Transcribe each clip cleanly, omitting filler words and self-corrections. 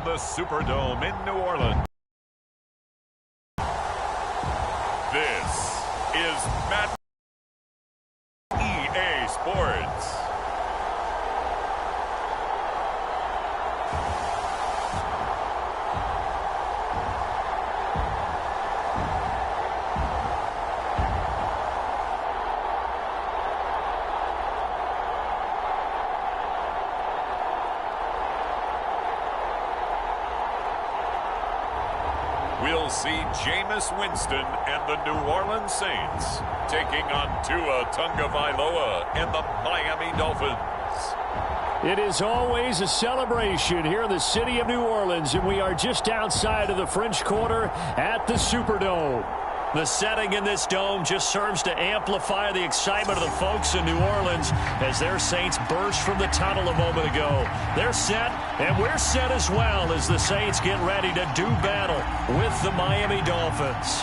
the Superdome in New Orleans. This is Matt EA Sports. We'll see Jameis Winston and the New Orleans Saints taking on Tua Tagovailoa and the Miami Dolphins. It is always a celebration here in the city of New Orleans, and we are just outside of the French Quarter at the Superdome. The setting in this dome just serves to amplify the excitement of the folks in New Orleans as their Saints burst from the tunnel a moment ago. They're set, and we're set as well as the Saints get ready to do battle with the Miami Dolphins.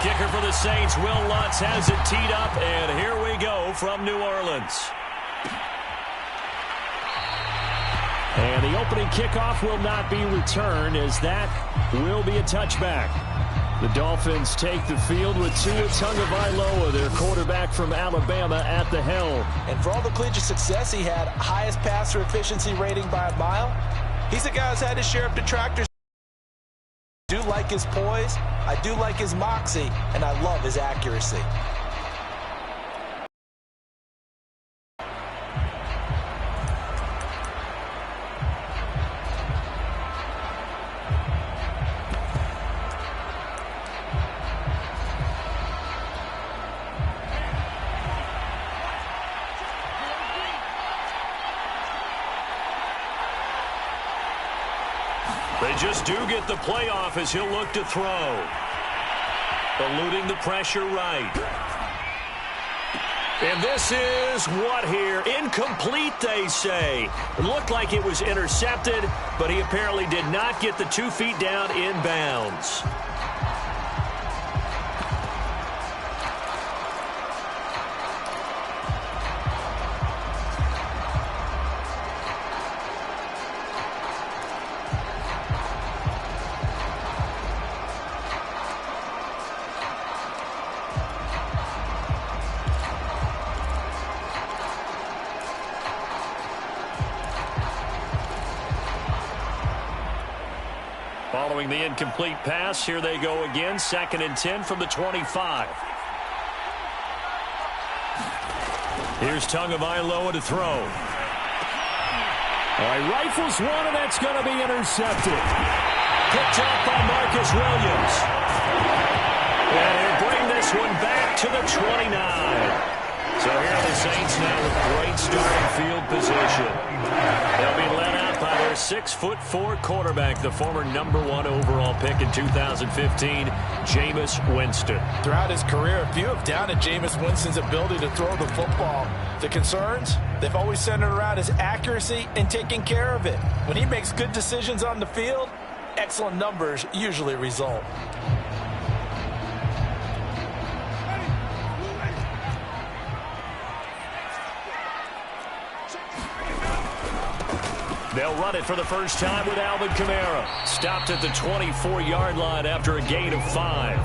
Kicker for the Saints, Will Lutz has it teed up, and here we go from New Orleans. And the opening kickoff will not be returned, as that will be a touchback. The Dolphins take the field with Tua Tagovailoa, their quarterback from Alabama, at the helm. And for all the collegiate success he had, highest passer efficiency rating by a mile, he's a guy who's had his share of detractors. I do like his poise, I do like his moxie, and I love his accuracy. They just do get the playoff as he'll look to throw. Eluding the pressure right. And this is what here? Incomplete, they say. It looked like it was intercepted, but he apparently did not get the 2 feet down in bounds. Following the incomplete pass, here they go again. 2nd and 10 from the 25. Here's Tagovailoa to throw. All right, rifles one, and that's going to be intercepted. Picked up by Marcus Williams. And he'll bring this one back to the 29. So here are the Saints now with great starting field position. They'll be led out by their 6'4" quarterback, the former #1 overall pick in 2015, Jameis Winston. Throughout his career, a few have doubted Jameis Winston's ability to throw the football. The concerns, they've always centered around his accuracy and taking care of it. When he makes good decisions on the field, excellent numbers usually result. They'll run it for the first time with Alvin Kamara. Stopped at the 24-yard line after a gain of 5.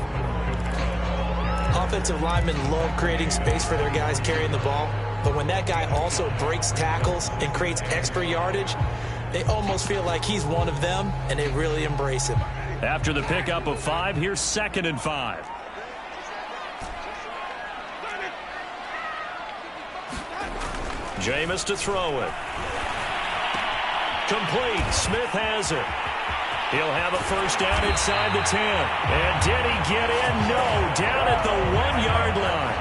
Offensive linemen love creating space for their guys carrying the ball, but when that guy also breaks tackles and creates extra yardage, they almost feel like he's one of them, and they really embrace him. After the pickup of 5, here's 2nd and 5. Jameis to throw it. Complete. Smith has it. He'll have a first down inside the 10. And did he get in? No. Down at the 1-yard line.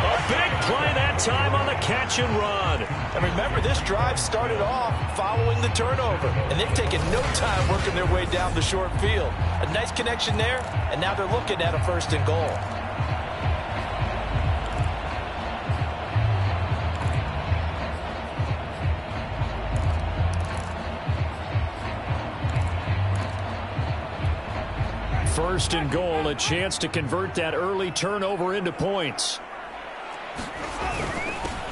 A big play that time on the catch and run. And remember, this drive started off following the turnover. And they've taken no time working their way down the short field. A nice connection there, and now they're looking at a 1st and goal. First and goal, a chance to convert that early turnover into points.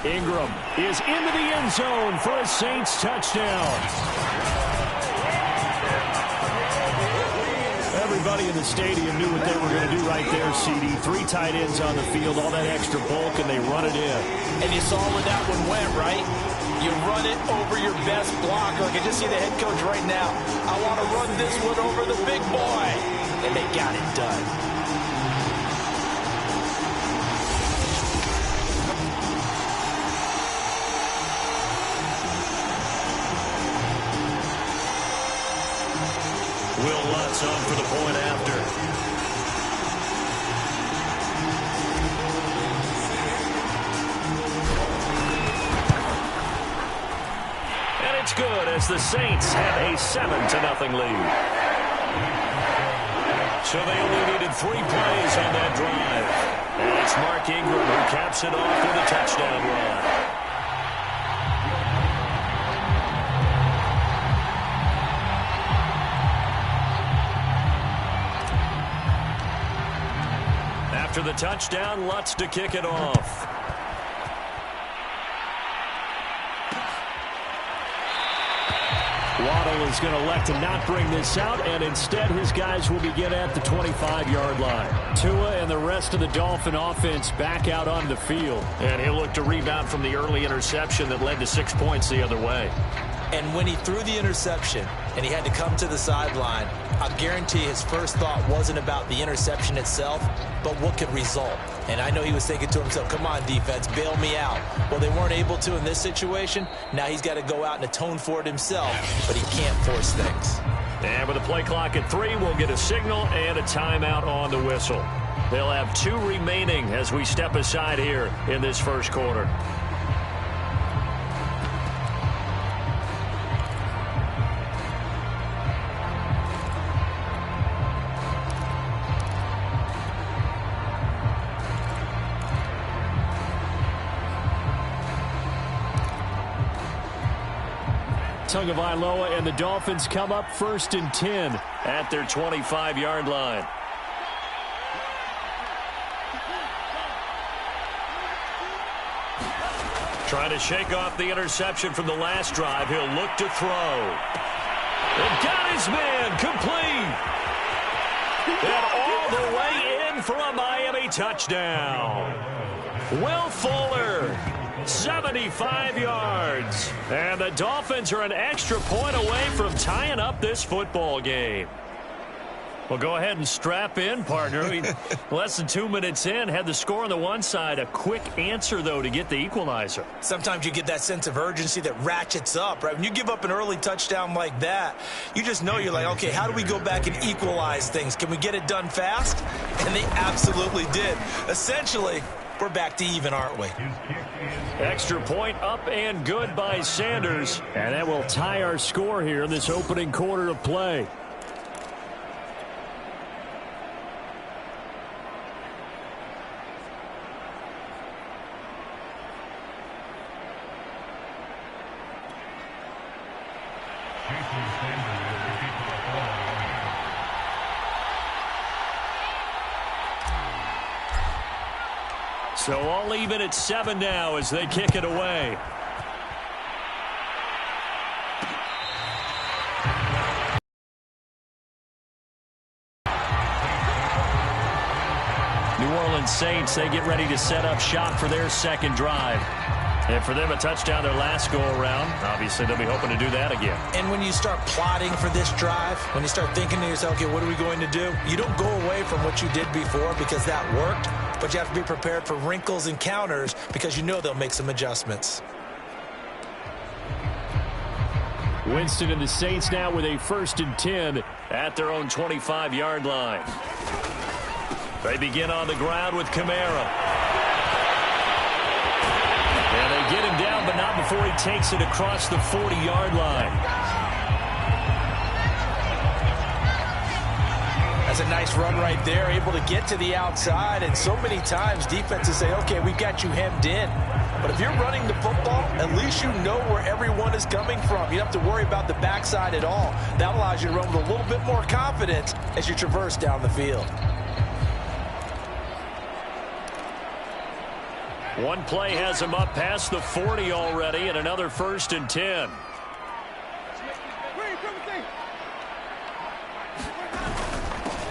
Ingram is into the end zone for a Saints touchdown. Everybody in the stadium knew what they were going to do right there, CD. 3 tight ends on the field, all that extra bulk, and they run it in. And you saw where that one went, right? You run it over your best blocker. I can just see the head coach right now. I want to run this one over the big boy. And they got it done. Will Lutz on for the point after. And it's good as the Saints have a 7-0 lead. So they only needed 3 plays on that drive. And it's Mark Ingram who caps it off with a touchdown run. After the touchdown, Lutz to kick it off. Waddle is going to elect to not bring this out, and instead his guys will begin at the 25-yard line. Tua and the rest of the Dolphin offense back out on the field. And he'll look to rebound from the early interception that led to 6 points the other way. And when he threw the interception and he had to come to the sideline, I guarantee his first thought wasn't about the interception itself, but what could result. And I know he was thinking to himself, come on, defense, bail me out. Well, they weren't able to in this situation. Now he's got to go out and atone for it himself, but he can't force things. And with the play clock at 3, we'll get a signal and a timeout on the whistle. They'll have 2 remaining as we step aside here in this first quarter. Tagovailoa and the Dolphins come up 1st and 10 at their 25-yard line. Trying to shake off the interception from the last drive. He'll look to throw. And got his man complete. And all the way in for a Miami touchdown. Will Fuller, 75 yards. And the Dolphins are an extra point away from tying up this football game. Well, go ahead and strap in, partner. Less than 2 minutes in, had the score on the one side. A quick answer, though, to get the equalizer. Sometimes you get that sense of urgency that ratchets up, right? When you give up an early touchdown like that, you just know you're like, okay, how do we go back and equalize things? Can we get it done fast? And they absolutely did. Essentially, we're back to even, aren't we? Extra point up and good by Sanders. And that will tie our score here in this opening quarter of play. So all even at 7 now as they kick it away. New Orleans Saints, they get ready to set up shop for their second drive. And for them, a touchdown their last go-around. Obviously, they'll be hoping to do that again. And when you start plotting for this drive, when you start thinking to yourself, okay, what are we going to do? You don't go away from what you did before because that worked, but you have to be prepared for wrinkles and counters because you know they'll make some adjustments. Winston and the Saints now with a 1st and 10 at their own 25-yard line. They begin on the ground with Kamara. And they get him down, but not before he takes it across the 40-yard line. That's a nice run right there, able to get to the outside. And so many times defenses say, okay, we've got you hemmed in. But if you're running the football, at least you know where everyone is coming from. You don't have to worry about the backside at all. That allows you to run with a little bit more confidence as you traverse down the field. One play has him up past the 40 already, and another 1st and 10.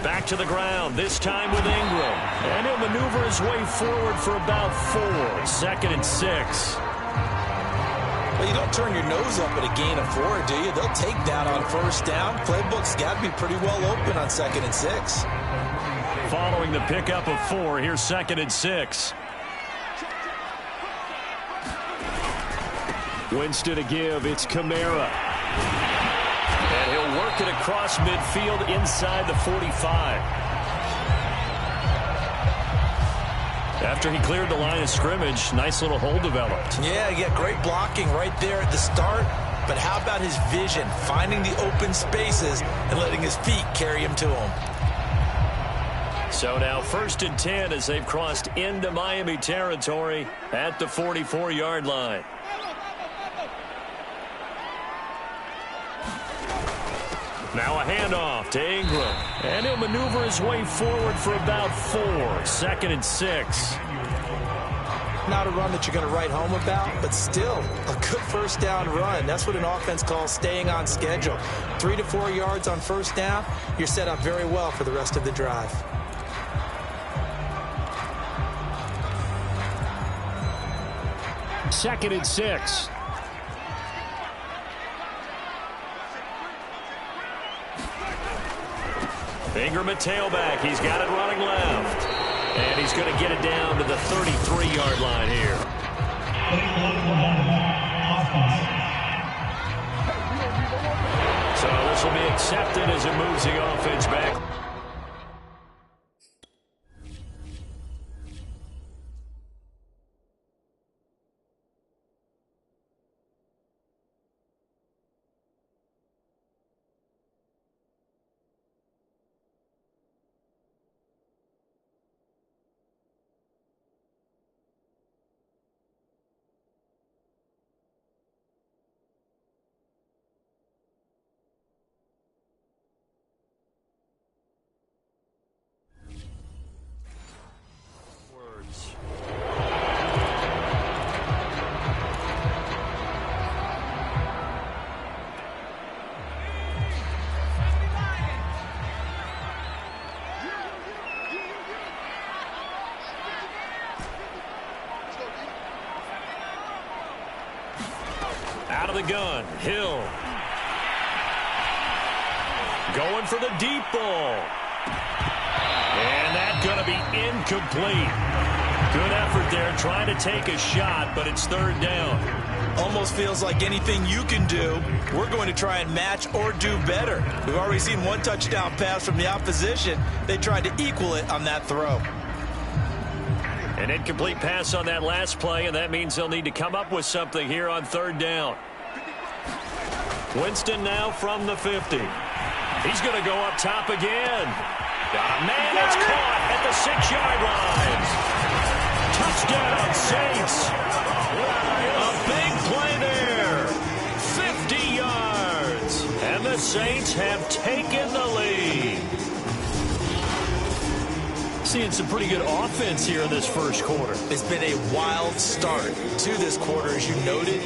Back to the ground, this time with Ingram. And he'll maneuver his way forward for about 4. 2nd and 6. Well, you don't turn your nose up at a gain of 4, do you? They'll take that on 1st down. Playbook's got to be pretty well open on 2nd and 6. Following the pickup of 4, here's 2nd and 6. Winston to give, it's Kamara. And he'll work it across midfield inside the 45. After he cleared the line of scrimmage, nice little hole developed. Yeah, you get great blocking right there at the start. But how about his vision, finding the open spaces and letting his feet carry him to him? So now 1st and 10 as they've crossed into Miami territory at the 44-yard line. Now a handoff to Ingram. And he'll maneuver his way forward for about 4. 2nd and 6. Not a run that you're going to write home about, but still a good 1st down run. That's what an offense calls staying on schedule. 3 to 4 yards on 1st down, you're set up very well for the rest of the drive. Second and 6. Ingram at tailback. He's got it running left. And he's going to get it down to the 33-yard line here. So this will be accepted as it moves the offense back. Out of the gun, Hill. Going for the deep ball. And that's going to be incomplete. Good effort there, trying to take a shot, but it's 3rd down. Almost feels like anything you can do, we're going to try and match or do better. We've already seen 1 touchdown pass from the opposition. They tried to equal it on that throw. An incomplete pass on that last play, and that means they'll need to come up with something here on third down. Winston now from the 50. He's going to go up top again. Got a man that's caught at the 6-yard line. Touchdown, Saints. A big play there. 50 yards. And the Saints have taken the lead. Seeing some pretty good offense here in this first quarter. It's been a wild start to this quarter, as you noted.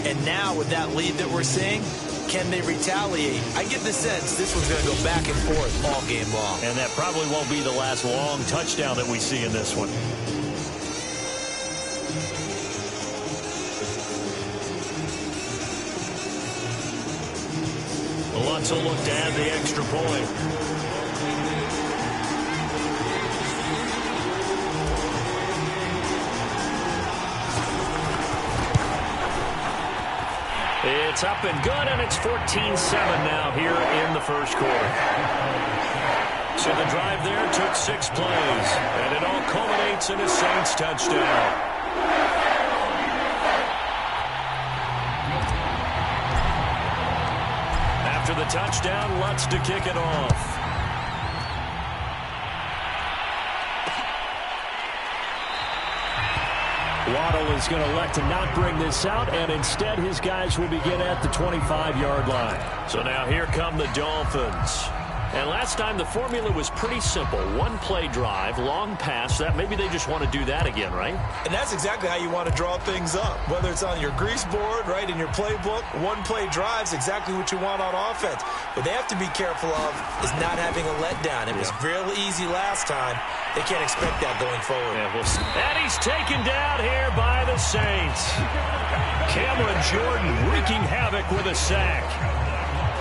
And now with that lead that we're seeing, can they retaliate? I get the sense this one's going to go back and forth all game long. And that probably won't be the last long touchdown that we see in this one. Lutz will look to add the extra point. It's up and good, and it's 14-7 now here in the first quarter. So the drive there took 6 plays, and it all culminates in a Saints touchdown. After the touchdown, Lutz to kick it off. Waddle is going to elect to not bring this out, and instead his guys will begin at the 25-yard line. So now here come the Dolphins. And last time the formula was pretty simple. One-play drive, long pass. That maybe they just want to do that again, right? And that's exactly how you want to draw things up. Whether it's on your grease board, right, in your playbook, one-play drive's exactly what you want on offense. What they have to be careful of is not having a letdown. It was real easy last time. They can't expect that going forward. Yeah, we'll see. And he's taken down here by the Saints. Cameron Jordan wreaking havoc with a sack.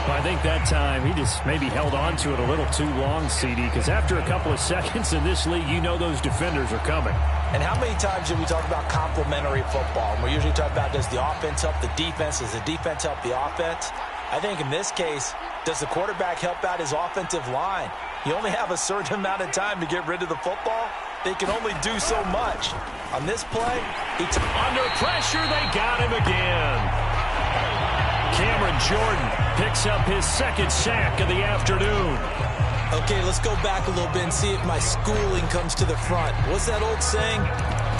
Well, I think that time he just maybe held on to it a little too long, CD, because after a couple of seconds in this league, you know those defenders are coming. And how many times do we talk about complementary football? And we usually talk about, does the offense help the defense? Does the defense help the offense? I think in this case, does the quarterback help out his offensive line? You only have a certain amount of time to get rid of the football. They can only do so much. On this play, under pressure, they got him again. Cameron Jordan picks up his second sack of the afternoon. Okay, let's go back a little bit and see if my schooling comes to the front. What's that old saying?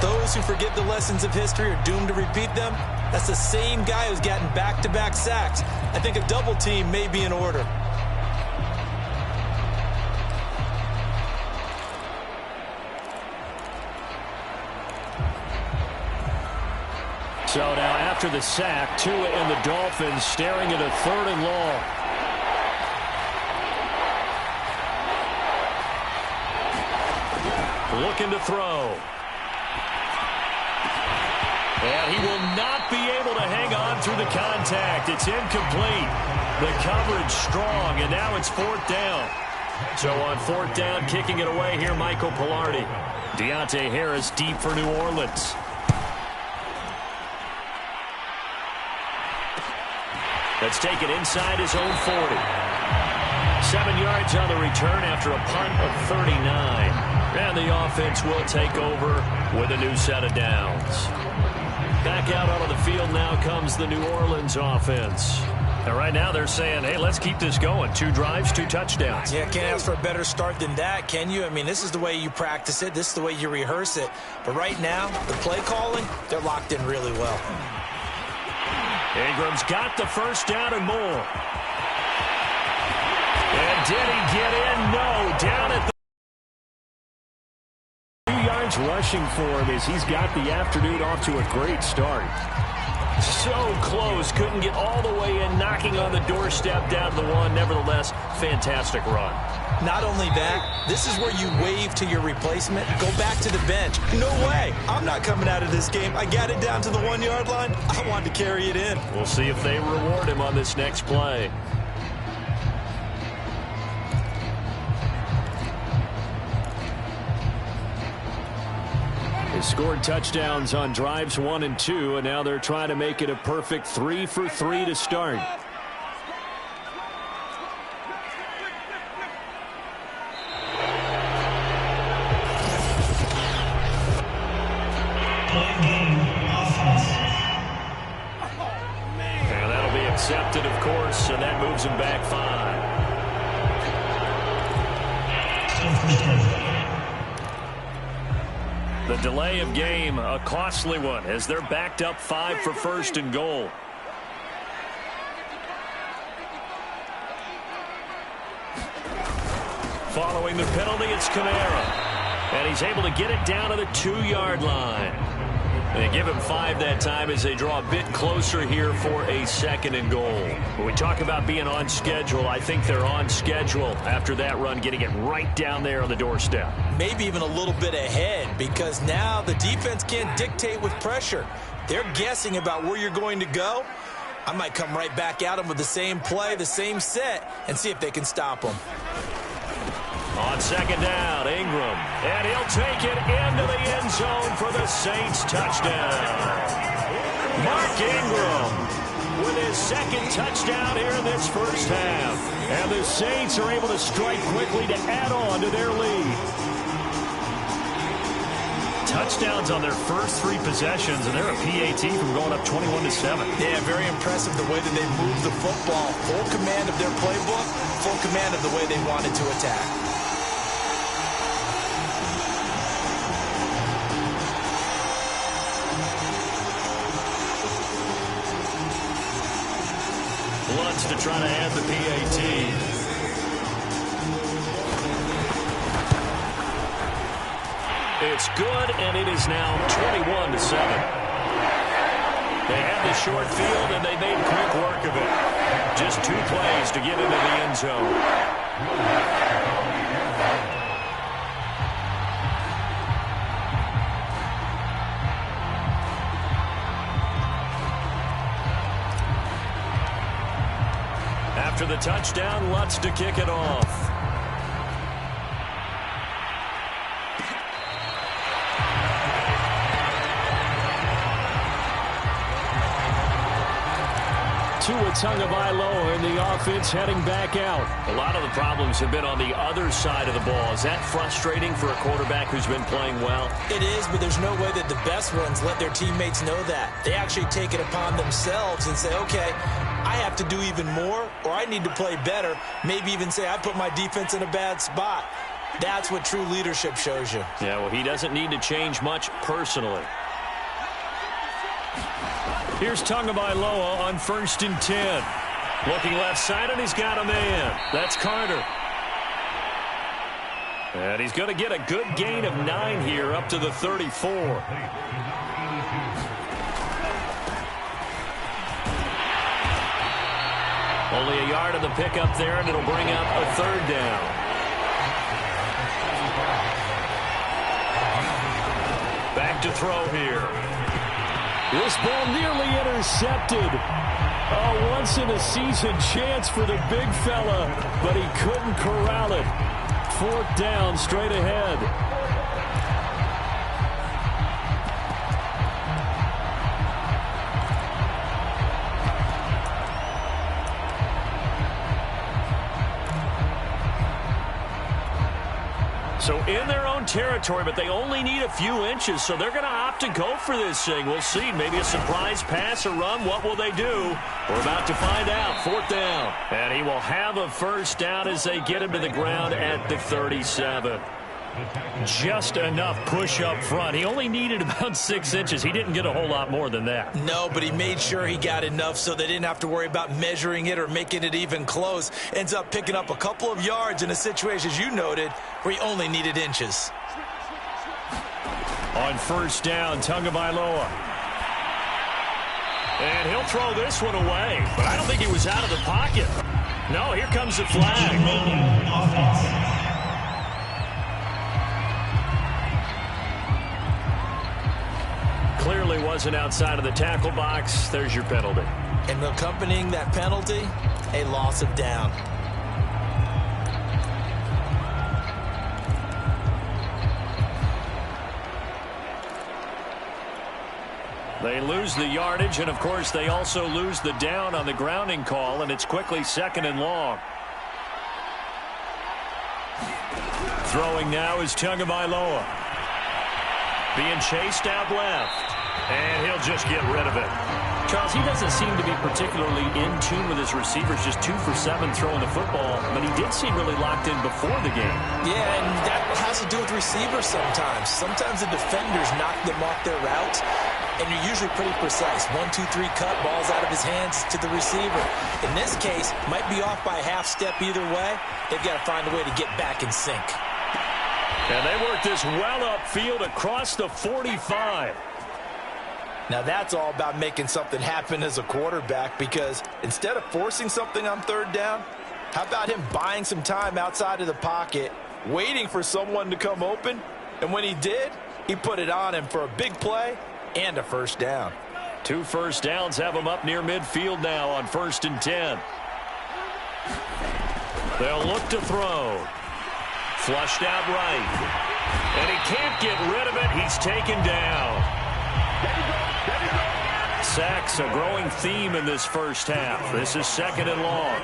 Those who forget the lessons of history are doomed to repeat them. That's the same guy who's gotten back-to-back sacks. I think a double team may be in order. So now after the sack, Tua and the Dolphins staring at a 3rd and long. Looking to throw. And he will not be able to hang on through the contact. It's incomplete. The coverage strong, and now it's 4th down. So on 4th down, kicking it away here, Michael Pilardi. Deontay Harris deep for New Orleans. Let's take it inside his own 40. 7 yards on the return after a punt of 39. And the offense will take over with a new set of downs. Back out onto the field now comes the New Orleans offense. And right now they're saying, hey, let's keep this going. 2 drives, 2 touchdowns. Yeah, can't ask for a better start than that, can you? I mean, this is the way you practice it. This is the way you rehearse it. But right now, the play calling, they're locked in really well. Ingram's got the first down and more. And did he get in? No. Down at the 2 yards rushing for him as he's got the afternoon off to a great start. So close. Couldn't get all the way in, knocking on the doorstep down to the 1. Nevertheless, fantastic run. Not only that, this is where you wave to your replacement. Go back to the bench. No way. I'm not coming out of this game. I got it down to the 1-yard line. I wanted to carry it in. We'll see if they reward him on this next play. They scored touchdowns on drives 1 and 2, and now they're trying to make it a perfect 3 for 3 to start. intercepted, of course, and that moves him back 5. The delay of game, a costly one, as they're backed up 5 for first and goal. Following the penalty, it's Kamara. And he's able to get it down to the 2-yard line. They give him 5 that time as they draw a bit closer here for a 2nd and goal. When we talk about being on schedule, I think they're on schedule after that run, getting it right down there on the doorstep. Maybe even a little bit ahead, because now the defense can't dictate with pressure. They're guessing about where you're going to go. I might come right back at them with the same play, the same set, and see if they can stop them. On 2nd down, Ingram. And he'll take it into the end zone for the Saints touchdown. Mark Ingram with his 2nd touchdown here in this first half. And the Saints are able to strike quickly to add on to their lead. Touchdowns on their first 3 possessions, and they're a PAT from going up 21-7. Yeah, very impressive the way that they moved the football. Full command of their playbook, full command of the way they wanted to attack. To try to add the PAT. It's good, and it is now 21-7. They had the short field, and they made quick work of it. Just 2 plays to get into the end zone. After the touchdown, Lutz to kick it off. Tua Tagovailoa in the offense heading back out. A lot of the problems have been on the other side of the ball. Is that frustrating for a quarterback who's been playing well? It is, but there's no way that the best ones let their teammates know that. They actually take it upon themselves and say, okay, I have to do even more, or I need to play better. Maybe even say I put my defense in a bad spot. That's what true leadership shows you. Yeah, well, he doesn't need to change much personally. Here's Tagovailoa on 1st and 10. Looking left side, and he's got a man. That's Carter. And he's going to get a good gain of 9 here up to the 34. Only a yard of the pickup there, and it'll bring up a 3rd down. Back to throw here. This ball nearly intercepted. A once-in-a-season chance for the big fella, but he couldn't corral it. 4th down, straight ahead. So in their own territory, but they only need a few inches, so they're going to opt to go for this thing. We'll see. Maybe a surprise pass or run. What will they do? We're about to find out. 4th down. And he will have a 1st down as they get him to the ground at the 37. Just enough push up front. He only needed about 6 inches. He didn't get a whole lot more than that. No, but he made sure he got enough so they didn't have to worry about measuring it or making it even close. Ends up picking up a couple of yards in a situation, as you noted, where he only needed inches. On 1st down, Tagovailoa. And he'll throw this one away. But I don't think he was out of the pocket. No, here comes the flag. Clearly wasn't outside of the tackle box. There's your penalty. And accompanying that penalty, a loss of down. They lose the yardage, and of course they also lose the down on the grounding call, and it's quickly 2nd and long. Throwing now is Tagovailoa. Being chased out left. And he'll just get rid of it. Charles, he doesn't seem to be particularly in tune with his receivers, just 2 for 7 throwing the football, but he did seem really locked in before the game. Yeah, and that has to do with receivers sometimes. Sometimes the defenders knock them off their routes, and you're usually pretty precise. 1, 2, 3 cut, ball's out of his hands to the receiver. In this case, might be off by a half step either way. They've got to find a way to get back in sync. And they work this well upfield across the 45. Now that's all about making something happen as a quarterback, because instead of forcing something on 3rd down, how about him buying some time outside of the pocket, waiting for someone to come open, and when he did, he put it on him for a big play and a 1st down. 2 first downs have him up near midfield now on 1st and 10. They'll look to throw. Flushed out right. And he can't get rid of it. He's taken down. Sacks, a growing theme in this first half. This is 2nd and long.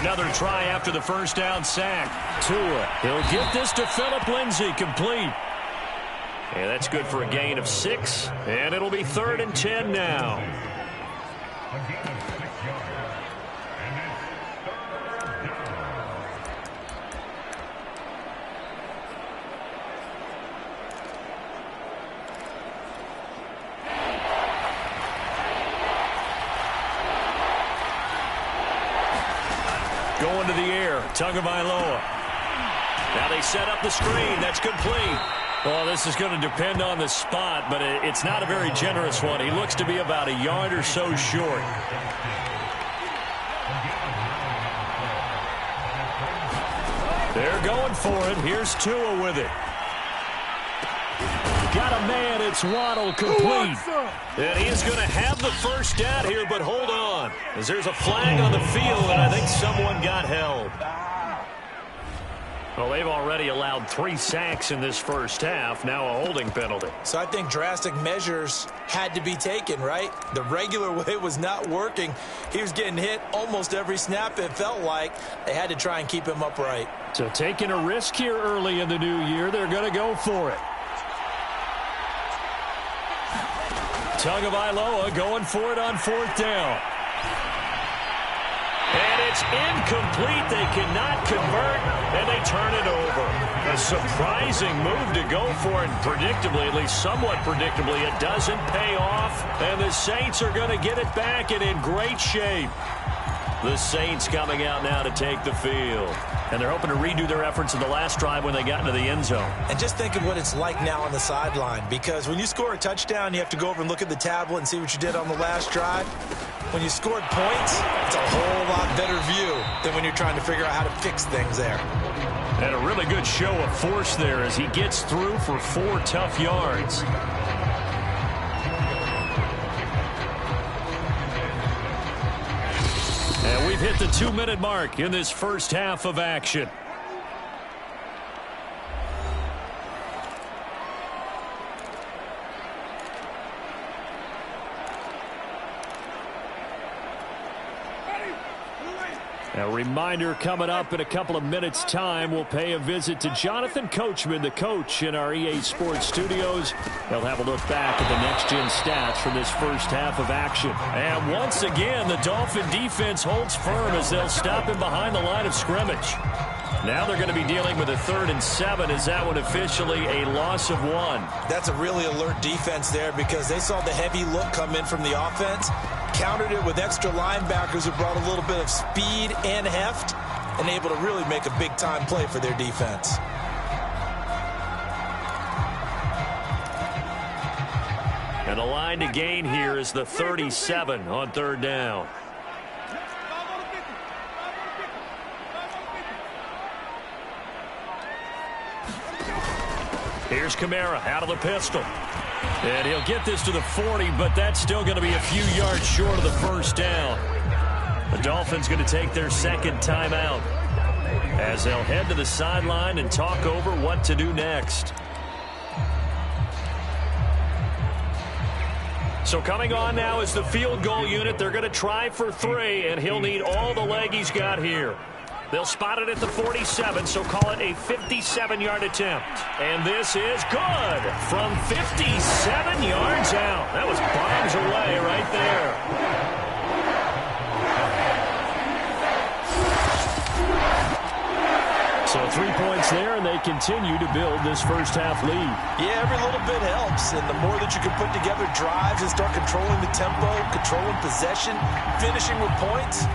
Another try after the 1st down sack. Tua, he'll get this to Phillip Lindsay, complete. And that's good for a gain of 6. And it'll be 3rd and 10 now. Going to the air, Tagovailoa. Now they set up the screen. That's complete. Well, this is going to depend on the spot, but it's not a very generous one. He looks to be about a yard or so short. They're going for it. Here's Tua with it. Got a man. It's Waddle, complete. And he is going to have the 1st down here, but hold on, as there's a flag on the field, and I think someone got held. Well, they've already allowed 3 sacks in this first half. Now a holding penalty. So I think drastic measures had to be taken, right? The regular way was not working. He was getting hit almost every snap, it felt like. They had to try and keep him upright. So taking a risk here early in the new year, they're going to go for it. Tagovailoa going for it on 4th down. And it's incomplete. They cannot convert, and they turn it over. A surprising move to go for it, and predictably, at least somewhat predictably, it doesn't pay off, and the Saints are going to get it back and in great shape. The Saints coming out now to take the field. And they're hoping to redo their efforts in the last drive when they got into the end zone. And just think of what it's like now on the sideline, because when you score a touchdown, you have to go over and look at the tablet and see what you did on the last drive. When you scored points, it's a whole lot better view than when you're trying to figure out how to fix things there. And a really good show of force there as he gets through for 4 tough yards. And we've hit the 2-minute mark in this first half of action. A reminder coming up in a couple of minutes' time. We'll pay a visit to Jonathan Coachman, the coach in our EA Sports studios. They'll have a look back at the next-gen stats from this first half of action. And once again, the Dolphin defense holds firm as they'll stop him behind the line of scrimmage. Now they're going to be dealing with a 3rd and 7. Is that one officially a loss of 1? That's a really alert defense there, because they saw the heavy look come in from the offense, countered it with extra linebackers who brought a little bit of speed and heft, and able to really make a big-time play for their defense. And the line to gain here is the 37 on 3rd down. Here's Kamara out of the pistol. And he'll get this to the 40, but that's still going to be a few yards short of the 1st down. The Dolphins going to take their 2nd timeout as they'll head to the sideline and talk over what to do next. So coming on now is the field goal unit. They're going to try for 3, and he'll need all the leg he's got here. They'll spot it at the 47, so call it a 57-yard attempt. And this is good from 57 yards out. That was bombs away right there. So 3 points there, and they continue to build this first-half lead. Yeah, every little bit helps, and the more that you can put together drives and start controlling the tempo, controlling possession, finishing with points,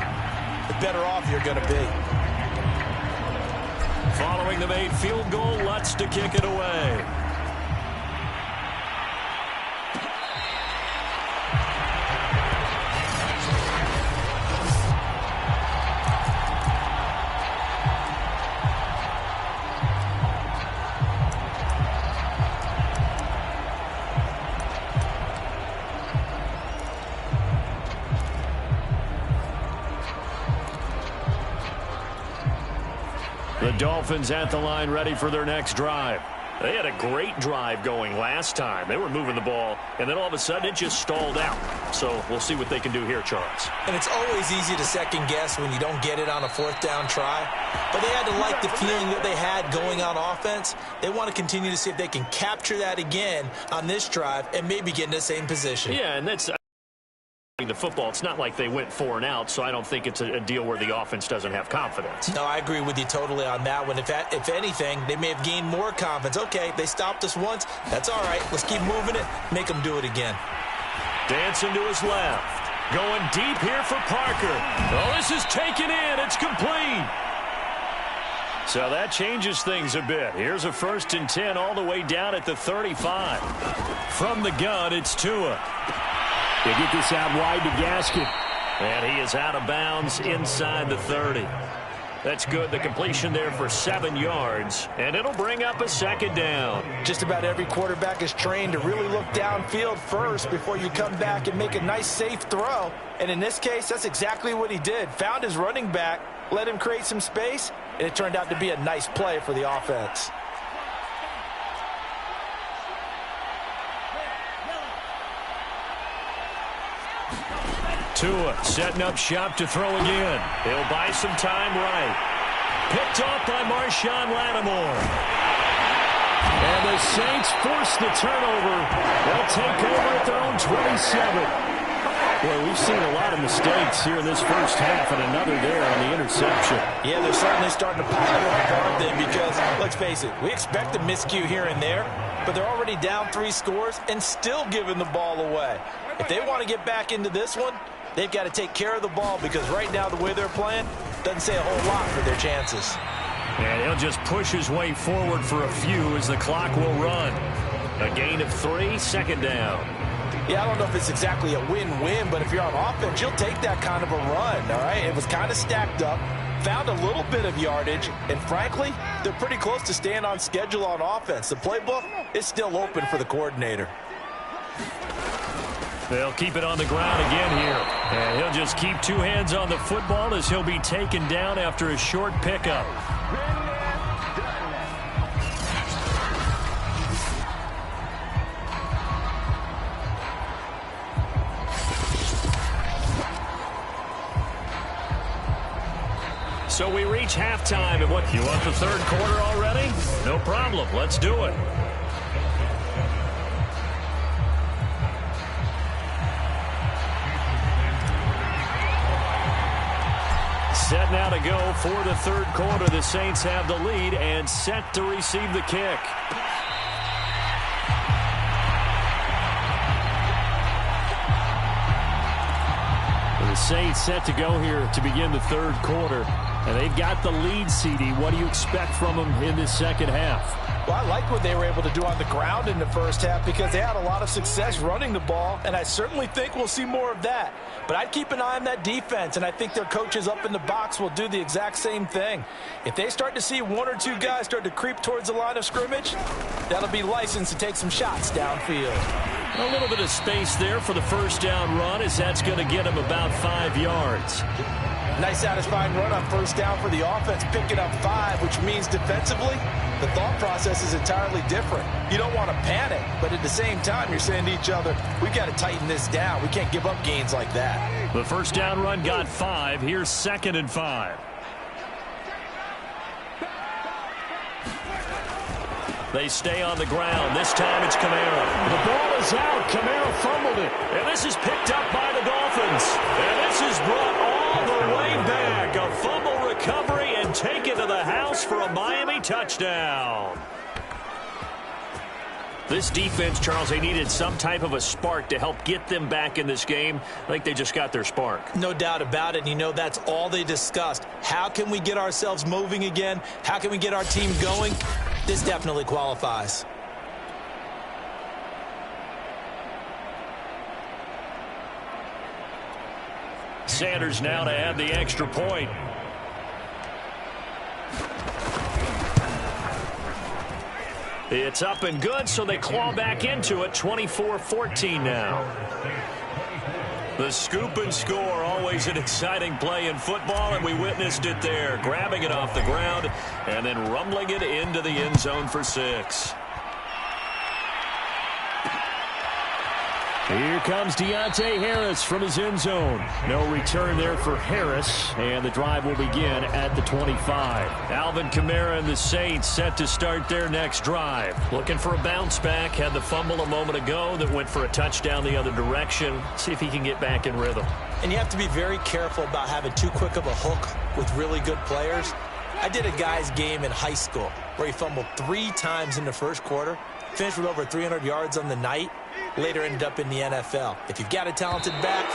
the better off you're going to be. Following the made field goal, Lutz to kick it away. The Dolphins at the line ready for their next drive. They had a great drive going last time. They were moving the ball, and then all of a sudden it just stalled out. So we'll see what they can do here, Charles. And it's always easy to second guess when you don't get it on a fourth down try. But they had to like the feeling that they had going on offense. They want to continue to see if they can capture that again on this drive and maybe get in the same position. Yeah, and that's the football. It's not like they went 4 and out, so I don't think it's a deal where the offense doesn't have confidence. No, I agree with you totally on that one. If anything, they may have gained more confidence. Okay, they stopped us once. That's all right. Let's keep moving it. Make them do it again. Dancing to his left. Going deep here for Parker. Oh, this is taken in. It's complete. So that changes things a bit. Here's a 1st and 10 all the way down at the 35. From the gun, it's Tua. They get this out wide to Gaskin. And he is out of bounds inside the 30. That's good. The completion there for 7 yards. And it'll bring up a 2nd down. Just about every quarterback is trained to really look downfield first before you come back and make a nice, safe throw. And in this case, that's exactly what he did. Found his running back, let him create some space, and it turned out to be a nice play for the offense. Tua setting up shop to throw again. He'll buy some time right. Picked off by Marshawn Lattimore. And the Saints force the turnover. They'll take over at their own 27. Well, we've seen a lot of mistakes here in this first half, and another there on the interception. Yeah, they're certainly starting to pile it apart then because, let's face it, we expect a miscue here and there, but they're already down 3 scores and still giving the ball away. If they want to get back into this one, they've got to take care of the ball because right now the way they're playing doesn't say a whole lot for their chances. And he'll just push his way forward for a few as the clock will run. A gain of 3, 2nd down. Yeah, I don't know if it's exactly a win-win, but if you're on offense, you'll take that kind of a run, all right? It was kind of stacked up, found a little bit of yardage, and frankly, they're pretty close to staying on schedule on offense. The playbook is still open for the coordinator. They'll keep it on the ground again here. And he'll just keep 2 hands on the football as he'll be taken down after a short pickup. So we reach halftime, and what, you want the 3rd quarter already? No problem. Let's do it. Set now to go for the 3rd quarter. The Saints have the lead and set to receive the kick. The Saints set to go here to begin the 3rd quarter. And they've got the lead, CD. What do you expect from them in this 2nd half? Well, I like what they were able to do on the ground in the first half because they had a lot of success running the ball, and I certainly think we'll see more of that. But I'd keep an eye on that defense, and I think their coaches up in the box will do the exact same thing. If they start to see 1 or 2 guys start to creep towards the line of scrimmage, that'll be licensed to take some shots downfield. A little bit of space there for the 1st down run as that's going to get him about 5 yards. Nice satisfying run on 1st down for the offense, picking up 5, which means defensively, the thought process is entirely different. You don't want to panic, but at the same time, you're saying to each other, we've got to tighten this down. We can't give up gains like that. The 1st down run got 5. Here's 2nd and 5. They stay on the ground. This time it's Kamara. The ball is out. Kamara fumbled it. And this is picked up by the Dolphins. And this is brought all the way back. A fumble recovery and taken to the house for a Miami touchdown. This defense, Charles, they needed some type of a spark to help get them back in this game. I think they just got their spark. No doubt about it. And you know, that's all they discussed. How can we get ourselves moving again? How can we get our team going? This definitely qualifies. Sanders now to add the extra point. It's up and good, so they claw back into it. 24-14 now. The scoop and score, always an exciting play in football, and we witnessed it there. Grabbing it off the ground and then rumbling it into the end zone for 6. Here comes Deontay Harris from his end zone. No return there for Harris, and the drive will begin at the 25. Alvin Kamara and the Saints set to start their next drive. Looking for a bounce back. Had the fumble a moment ago that went for a touchdown the other direction. See if he can get back in rhythm. And you have to be very careful about having too quick of a hook with really good players. I did a guy's game in high school where he fumbled 3 times in the first quarter, finished with over 300 yards on the night, later ended up in the NFL. If you've got a talented back,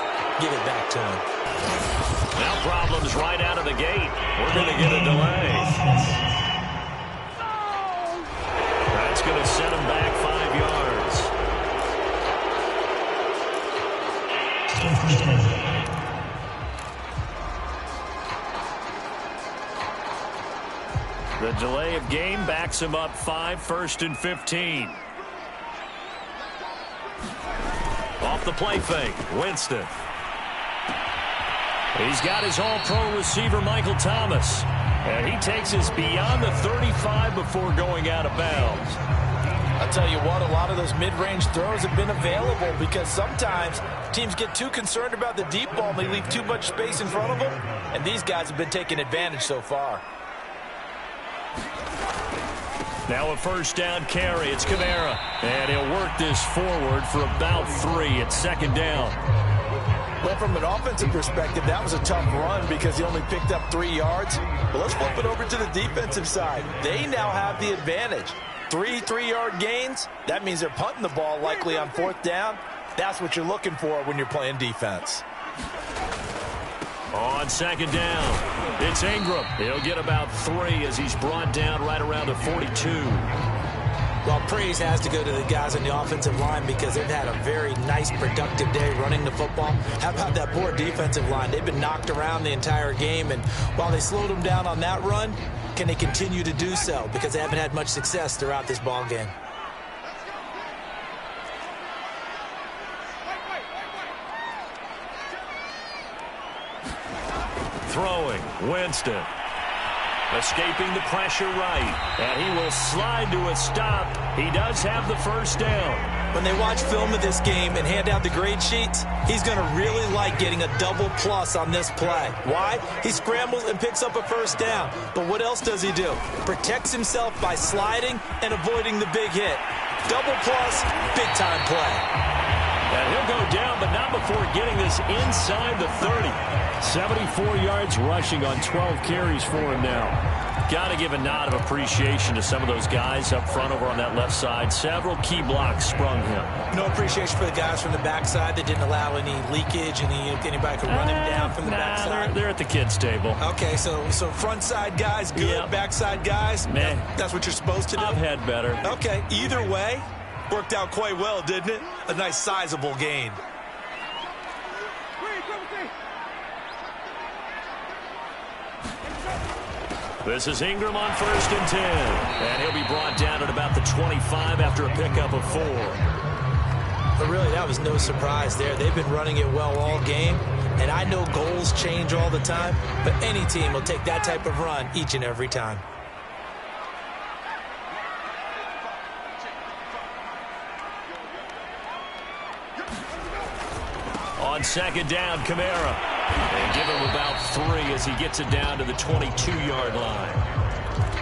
give it back to him. Now problems right out of the gate. We're going to get a delay. That's going to set him back 5 yards. The delay of game backs him up 5, 1st and 15. Off the play fake, Winston. He's got his all-pro receiver, Michael Thomas. And he takes us beyond the 35 before going out of bounds. I'll tell you what, a lot of those mid-range throws have been available because sometimes teams get too concerned about the deep ball and they leave too much space in front of them. And these guys have been taking advantage so far. Now a first down carry. It's Kamara. And he'll work this forward for about 3 at 2nd down. Well, from an offensive perspective, that was a tough run because he only picked up 3 yards. But let's flip it over to the defensive side. They now have the advantage. 3 3-yard gains. That means they're punting the ball likely on 4th down. That's what you're looking for when you're playing defense. On 2nd down, it's Ingram. He'll get about 3 as he's brought down right around the 42. Well, praise has to go to the guys on the offensive line because they've had a very nice, productive day running the football. How about that poor defensive line? They've been knocked around the entire game, and while they slowed them down on that run, can they continue to do so? Because they haven't had much success throughout this ball game. Throwing, Winston. Escaping the pressure right. And he will slide to a stop. He does have the first down. When they watch film of this game and hand out the grade sheets, he's going to really like getting a double plus on this play. Why? He scrambles and picks up a first down. But what else does he do? Protects himself by sliding and avoiding the big hit. Double plus, big time play. And he'll go down, but not before getting this inside the 30. 74 yards rushing on 12 carries for him now. Got to give a nod of appreciation to some of those guys up front over on that left side. Several key blocks sprung him. No appreciation for the guys from the backside that didn't allow any leakage and anybody could run him down from the backside. They're at the kids' table. Okay, so front side guys good, Yep. Backside guys, man, that's what you're supposed to do? I've had better. Okay, either way, worked out quite well, didn't it? A nice sizable gain. This is Ingram on 1st and 10. And he'll be brought down at about the 25 after a pickup of 4. But really, that was no surprise there. They've been running it well all game. And I know goals change all the time, but any team will take that type of run each and every time. On 2nd down, Kamara. And give him about 3 as he gets it down to the 22-yard line.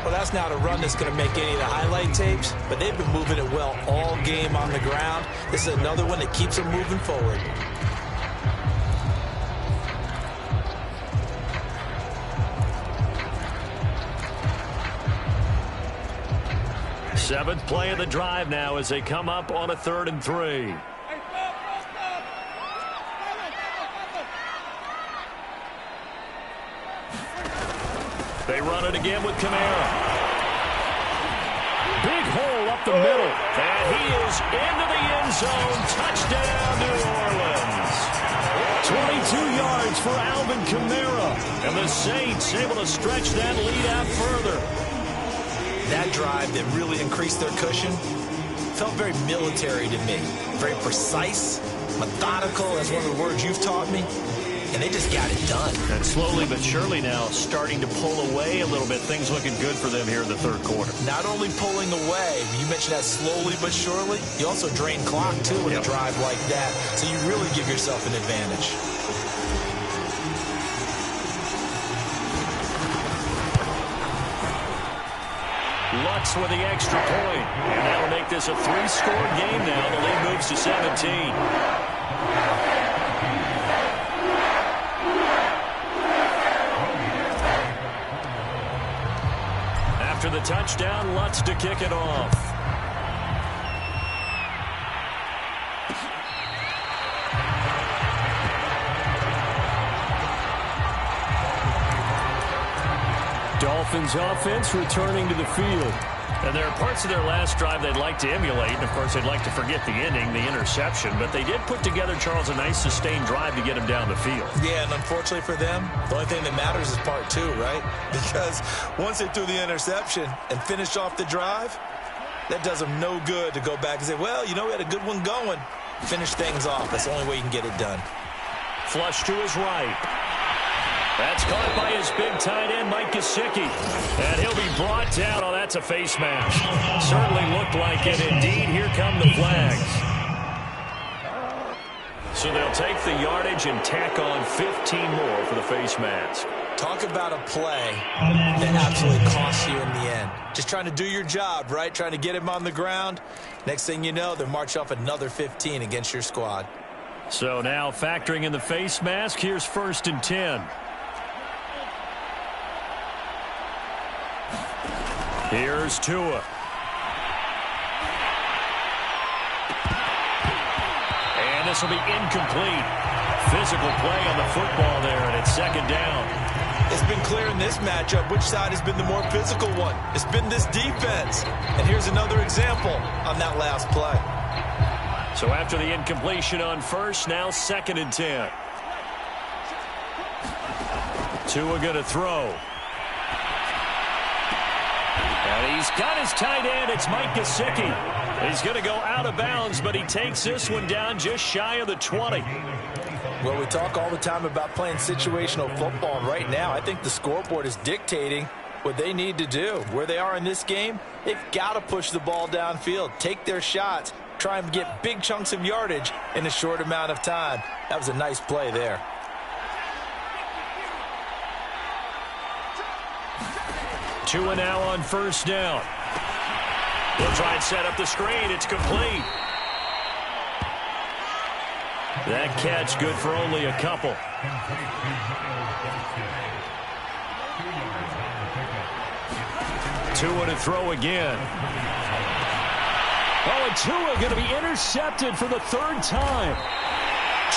Well, that's not a run that's going to make any of the highlight tapes, but they've been moving it well all game on the ground. This is another one that keeps them moving forward. Seventh play of the drive now as they come up on a 3rd and 3. They run it again with Kamara. Big hole up the middle. And he is into the end zone. Touchdown, New Orleans. 22 yards for Alvin Kamara. And the Saints able to stretch that lead out further. That drive that really increased their cushion felt very military to me. Very precise, methodical, that's one of the words you've taught me. And they just got it done. And slowly but surely now starting to pull away a little bit. Things looking good for them here in the 3rd quarter. Not only pulling away, you mentioned that slowly but surely, you also drain clock too with a drive like that. So you really give yourself an advantage. Lutz with the extra point. And that'll make this a 3-score game now. The lead moves to 17. After the touchdown, Lutz to kick it off. Dolphins offense returning to the field. And there are parts of their last drive they'd like to emulate. And, of course, they'd like to forget the ending, the interception. But they did put together, Charles, a nice sustained drive to get him down the field. Yeah, and unfortunately for them, the only thing that matters is part 2, right? Because once they threw the interception and finished off the drive, that does them no good to go back and say, well, you know, we had a good one going. Finish things off. That's the only way you can get it done. Flush to his right. That's caught by his big tight end, Mike Gesicki. And he'll be brought down. Oh, that's a face mask. Certainly looked like it. Indeed, here come the flags. So they'll take the yardage and tack on 15 more for the face mask. Talk about a play that absolutely costs you in the end. Just trying to do your job, right? Trying to get him on the ground. Next thing you know, they'll march off another 15 against your squad. So now factoring in the face mask, here's 1st and 10. Here's Tua. And this will be incomplete. Physical play on the football there, and it's 2nd down. It's been clear in this matchup which side has been the more physical one. It's been this defense. And here's another example on that last play. So after the incompletion on 1st, now 2nd and 10. Tua going to throw. And he's got his tight end. It's Mike Gesicki. He's going to go out of bounds, but he takes this one down just shy of the 20. Well, we talk all the time about playing situational football, and right now I think the scoreboard is dictating what they need to do. Where they are in this game, they've got to push the ball downfield, take their shots, try and get big chunks of yardage in a short amount of time. That was a nice play there. Tua now on 1st down. He'll try and set up the screen. It's complete. That catch good for only a couple. Tua to throw again. Oh, and Tua going to be intercepted for the 3rd time.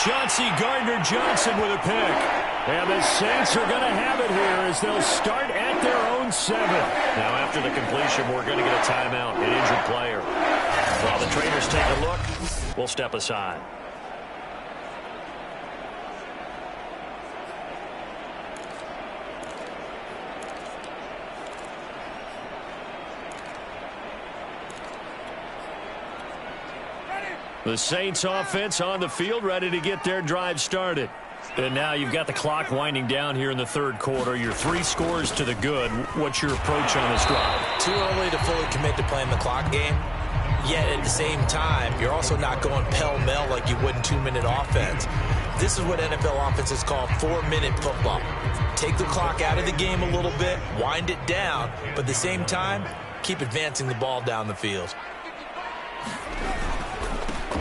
Chauncey Gardner-Johnson with a pick. And the Saints are going to have it here as they'll start at their own 7. Now, after the completion, we're going to get a timeout, an injured player. While the trainers take a look, we'll step aside. The Saints offense on the field, ready to get their drive started. And now you've got the clock winding down here in the 3rd quarter. You're 3 scores to the good. What's your approach on this drive? Too early to fully commit to playing the clock game. Yet at the same time, you're also not going pell-mell like you would in 2-minute offense. This is what NFL offenses call 4-minute football. Take the clock out of the game a little bit, wind it down, but at the same time, keep advancing the ball down the field.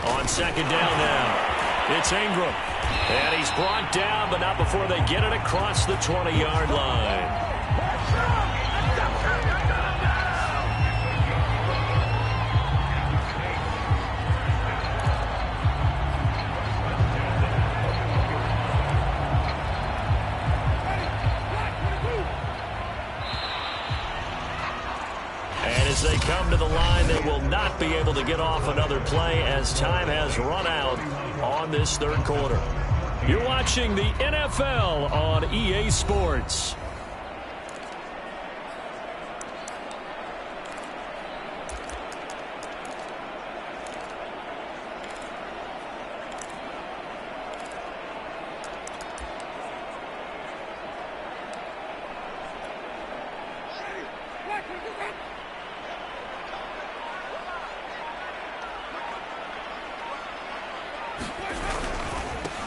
On second down now, it's Ingram. And he's brought down, but not before they get it across the 20-yard line. As they come to the line, they will not be able to get off another play as time has run out on this third quarter. You're watching the NFL on EA Sports.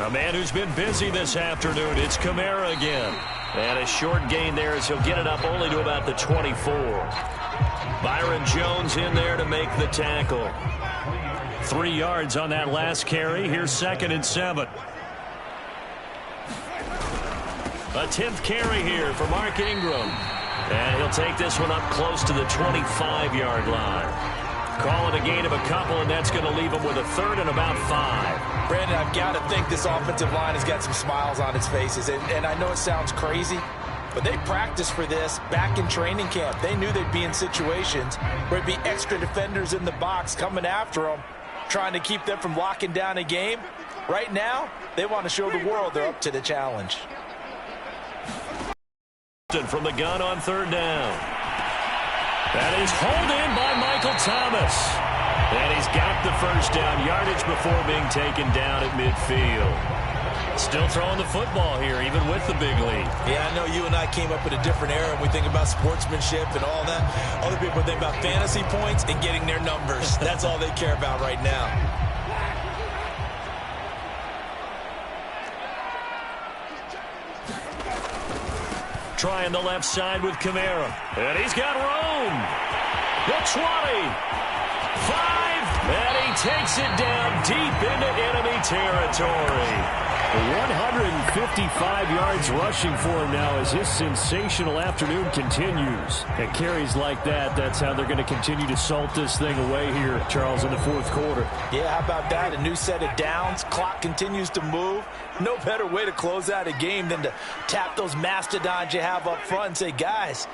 A man who's been busy this afternoon, it's Kamara again. And a short gain there as he'll get it up only to about the 24. Byron Jones in there to make the tackle. 3 yards on that last carry. Here's 2nd and 7. A 10th carry here for Mark Ingram. And he'll take this one up close to the 25-yard line. Call it a gain of a couple, and that's going to leave him with a 3rd and about 5. Brandon, I've got to think this offensive line has got some smiles on its faces. And I know it sounds crazy, but they practiced for this back in training camp. They knew they'd be in situations where there'd be extra defenders in the box coming after them, trying to keep them from locking down a game. Right now, they want to show the world they're up to the challenge. From the gun on 3rd down. That is hauled in by Michael Thomas. And he's got the first down yardage before being taken down at midfield. Still throwing the football here, even with the big lead. Yeah, I know you and I came up in a different era, and we think about sportsmanship and all that. Other people think about fantasy points and getting their numbers. That's all they care about right now. Trying the left side with Kamara. And he's got room. The 20. 5. And he takes it down deep into enemy territory. 155 yards rushing for him now as his sensational afternoon continues. At carries like that, that's how they're going to continue to salt this thing away here, Charles, in the 4th quarter. Yeah, how about that? A new set of downs. Clock continues to move. No better way to close out a game than to tap those mastodons you have up front and say, guys,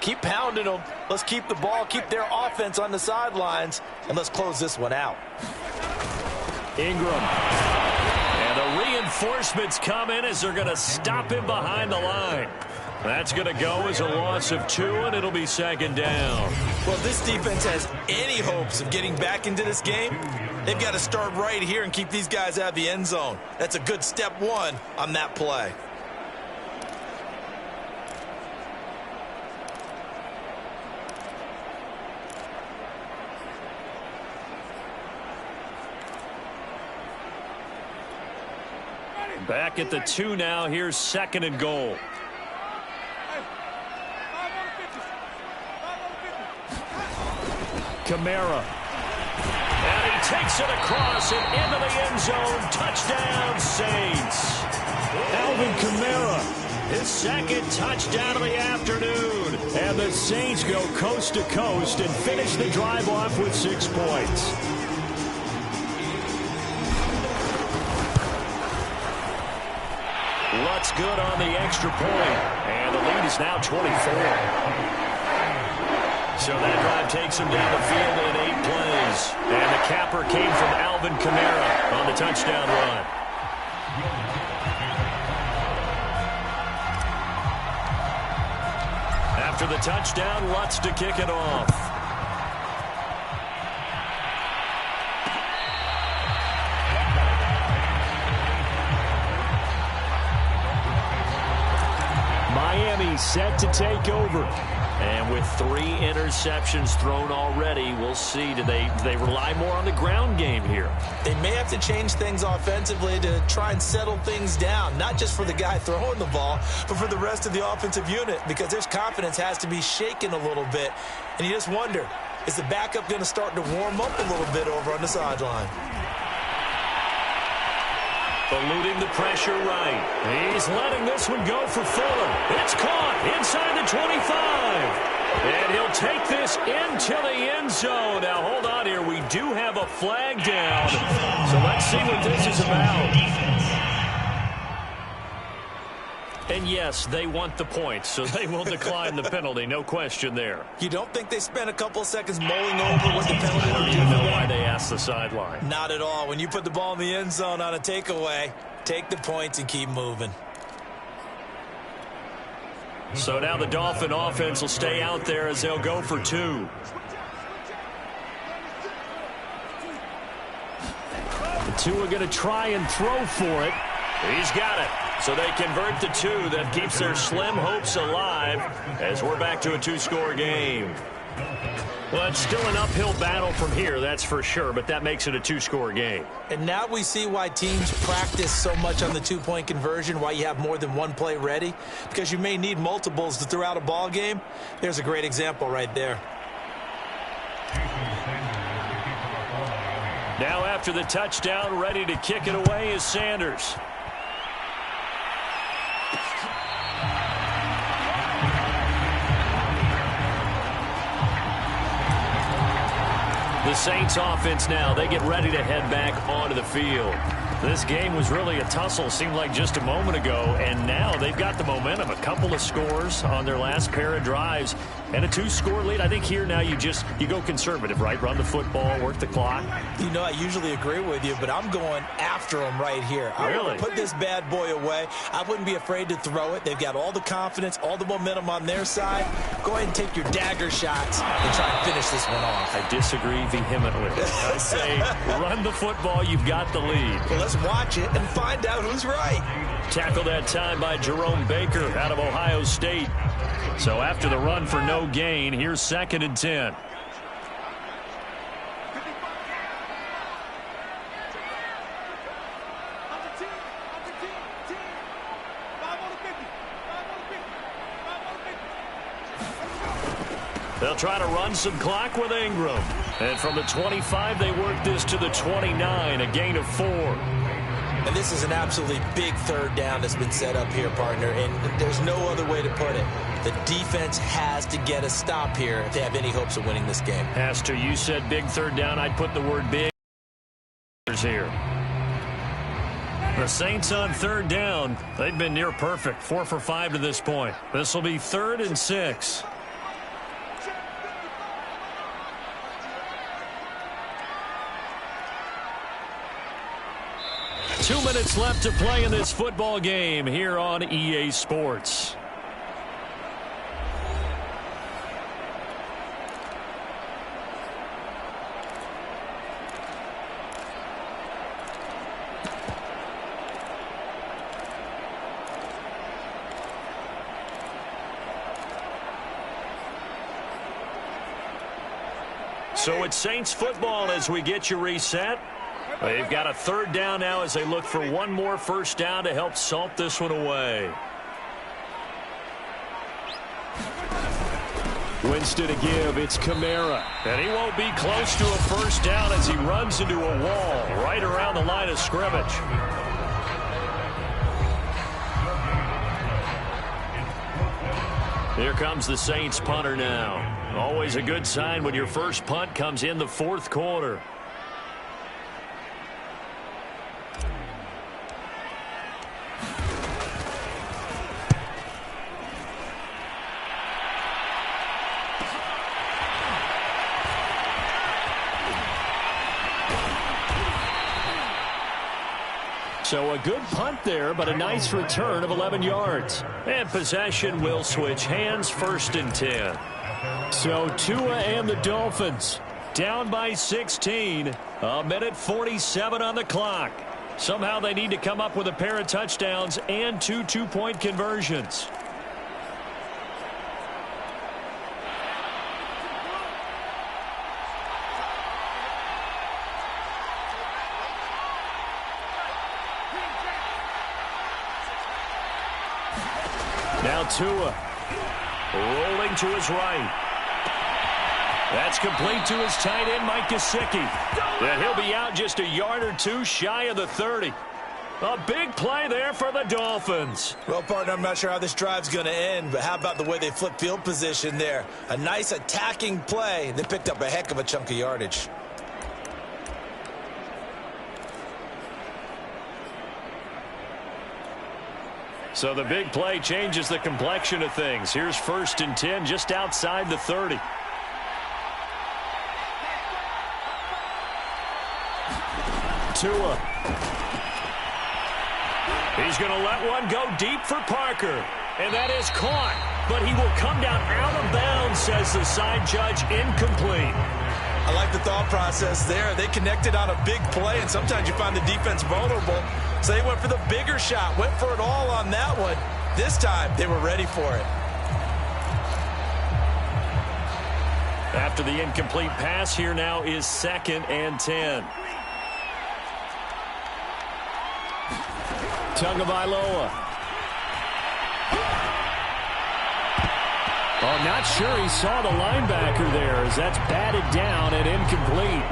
keep pounding them. Let's keep the ball, keep their offense on the sidelines, and let's close this one out. Ingram. And the reinforcements come in as they're going to stop him behind the line. That's going to go as a loss of 2, and it'll be 2nd down. Well, if this defense has any hopes of getting back into this game, they've got to start right here and keep these guys out of the end zone. That's a good step 1 on that play. Back at the 2 now. Here's 2nd and goal. Kamara. And he takes it across and into the end zone. Touchdown, Saints. Alvin Kamara, his 2nd touchdown of the afternoon. And the Saints go coast to coast and finish the drive off with 6 points. Lutz good on the extra point. And the lead is now 24. So that drive takes him down the field in 8 plays. And the capper came from Alvin Kamara on the touchdown run. After the touchdown, Lutz to kick it off. Miami set to take over. And with 3 interceptions thrown already, we'll see. Do they rely more on the ground game here? They may have to change things offensively to try and settle things down, not just for the guy throwing the ball, but for the rest of the offensive unit, because their confidence has to be shaken a little bit. And you just wonder, is the backup going to start to warm up a little bit over on the sideline? Eluding the pressure right. He's letting this one go for Fuller. It's caught inside the 25. And he'll take this into the end zone. Now, hold on here. We do have a flag down. So let's see what this is about. And, yes, they want the points, so they will decline the penalty. No question there. You don't think they spent a couple of seconds mulling over what the penalty I don't would even do? know why they asked the sideline. Not at all. When you put the ball in the end zone on a takeaway, take the points and keep moving. So now the Dolphin offense will stay out there as they'll go for 2. The 2 are going to try and throw for it. He's got it. So they convert the 2. That keeps their slim hopes alive as we're back to a 2-score game. Well, it's still an uphill battle from here, that's for sure, but that makes it a 2-score game. And now we see why teams practice so much on the 2-point conversion, why you have more than one play ready, because you may need multiples to throw out a ball game. There's a great example right there. Now after the touchdown, ready to kick it away is Sanders. The Saints offense now, they get ready to head back onto the field. This game was really a tussle, seemed like just a moment ago, and now they've got the momentum. A couple of scores on their last pair of drives and a 2-score lead. I think here now you go conservative, right? Run the football, work the clock. You know, I usually agree with you, but I'm going after them right here. I Really? would put this bad boy away. I wouldn't be afraid to throw it. They've got all the confidence, all the momentum on their side. Go ahead and take your dagger shots and try and finish this one off. I disagree vehemently. I say run the football, you've got the lead. Well, let's watch it and find out who's right. Tackle that time by Jerome Baker out of Ohio State. So after the run for no gain, here's 2nd and 10. They'll try to run some clock with Ingram. And from the 25, they work this to the 29, a gain of 4. And this is an absolutely big 3rd down that's been set up here, partner, and there's no other way to put it. The defense has to get a stop here if they have any hopes of winning this game. Has to. You said big 3rd down. I'd put the word big here. The Saints on 3rd down. They've been near perfect. 4 for 5 to this point. This will be 3rd and 6. Two minutes left to play in this football game here on EA Sports. So it's Saints football as we get you reset. They've got a 3rd down now as they look for one more 1st down to help salt this one away. Winston to give. It's Kamara. And he won't be close to a 1st down as he runs into a wall right around the line of scrimmage. Here comes the Saints punter now. Always a good sign when your first punt comes in the 4th quarter. So a good punt there, but a nice return of 11 yards. And possession will switch hands, 1st and 10. So Tua and the Dolphins down by 16. A minute 47 on the clock. Somehow they need to come up with a pair of touchdowns and 2 two-point conversions. Now Tua rolling to his right. That's complete to his tight end, Mike Gesicki. And he'll be out just a yard or two shy of the 30. A big play there for the Dolphins. Well, partner, I'm not sure how this drive's going to end, but how about the way they flip field position there? A nice attacking play. They picked up a heck of a chunk of yardage. So the big play changes the complexion of things. Here's 1st and 10 just outside the 30. Tua. He's going to let one go deep for Parker. And that is caught. But he will come down out of bounds, says the side judge. Incomplete. I like the thought process there. They connected on a big play, and sometimes you find the defense vulnerable. So they went for the bigger shot, went for it all on that one. This time, they were ready for it. After the incomplete pass, here now is 2nd and 10. Tagovailoa. Oh, not sure he saw the linebacker there as that's batted down and incomplete.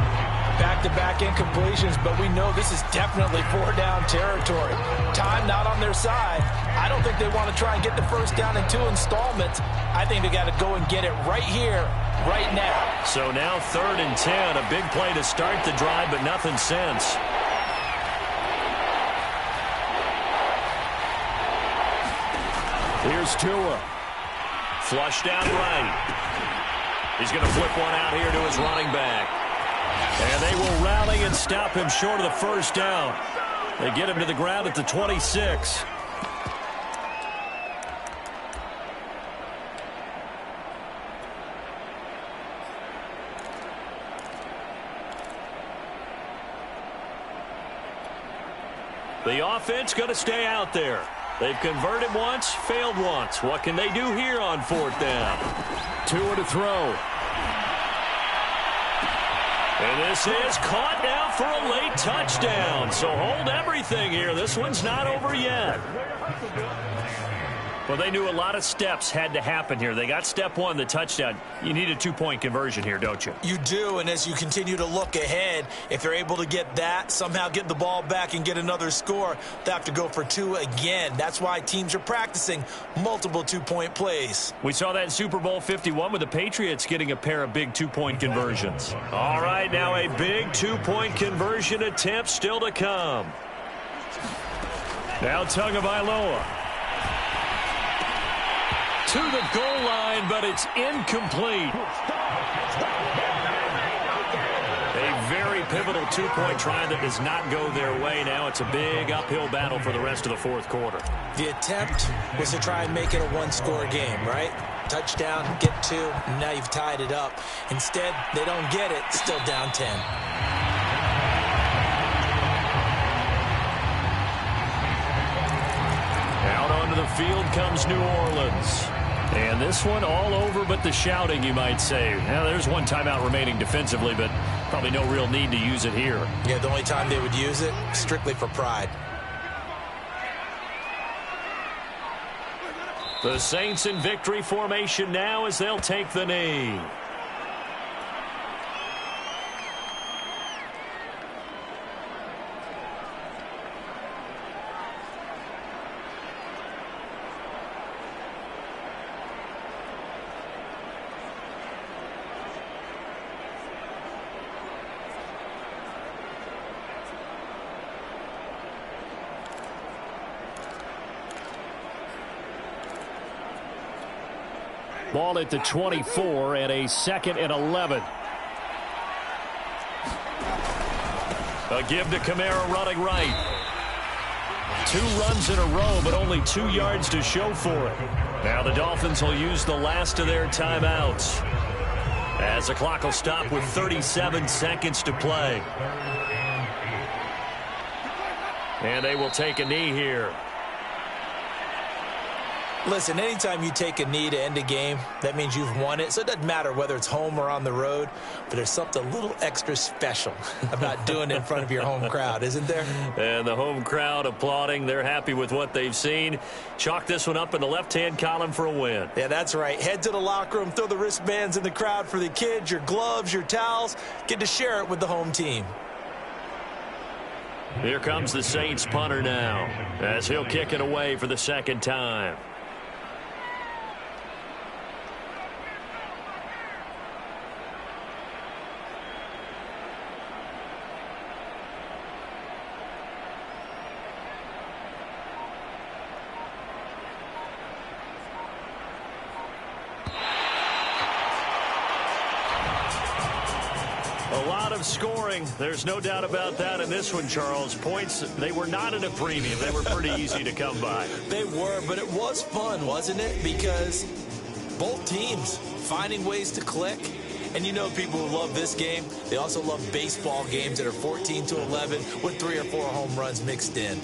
Back-to-back incompletions, but we know this is definitely 4-down territory. Time not on their side. I don't think they want to try and get the first down in 2 installments. I think they got to go and get it right here, right now. So now 3rd and 10, a big play to start the drive, but nothing since. Here's Tua. Flushed out right. He's going to flip one out here to his running back. And they will rally and stop him short of the first down. They get him to the ground at the 26. The offense going to stay out there. They've converted once, failed once. What can they do here on 4th down? Tua to throw. And this is caught now for a late touchdown. So hold everything here. This one's not over yet. Well, they knew a lot of steps had to happen here. They got step 1, the touchdown. You need a 2-point conversion here, don't you? You do, and as you continue to look ahead, if they're able to get that, somehow get the ball back and get another score, they have to go for 2 again. That's why teams are practicing multiple 2-point plays. We saw that in Super Bowl 51 with the Patriots getting a pair of big 2-point conversions. All right, now a big 2-point conversion attempt still to come. Now Tagovailoa. To the goal line, but it's incomplete. A very pivotal 2-point try that does not go their way. Now it's a big uphill battle for the rest of the 4th quarter. The attempt was to try and make it a 1-score game, right? Touchdown, get 2, and now you've tied it up. Instead, they don't get it, still down 10. Out onto the field comes New Orleans. And this one all over but the shouting, you might say. Now, there's one timeout remaining defensively, but probably no real need to use it here. Yeah, the only time they would use it, strictly for pride. The Saints in victory formation now as they'll take the knee. Ball at the 24 and a 2nd and 11. A give to Kamara running right. 2 runs in a row, but only 2 yards to show for it. Now the Dolphins will use the last of their timeouts as the clock will stop with 37 seconds to play. And they will take a knee here. Listen, anytime you take a knee to end a game, that means you've won it. So it doesn't matter whether it's home or on the road, but there's something a little extra special about doing it in front of your home crowd, isn't there? And the home crowd applauding. They're happy with what they've seen. Chalk this one up in the left-hand column for a win. Yeah, that's right. Head to the locker room, throw the wristbands in the crowd for the kids, your gloves, your towels. Get to share it with the home team. Here comes the Saints punter now as he'll kick it away for the second time. A lot of scoring. There's no doubt about that in this one, Charles. Points, they were not at a premium. They were pretty easy to come by. They were, but it was fun, wasn't it? Because both teams finding ways to click. And you know people who love this game, they also love baseball games that are 14-11 with 3 or 4 home runs mixed in.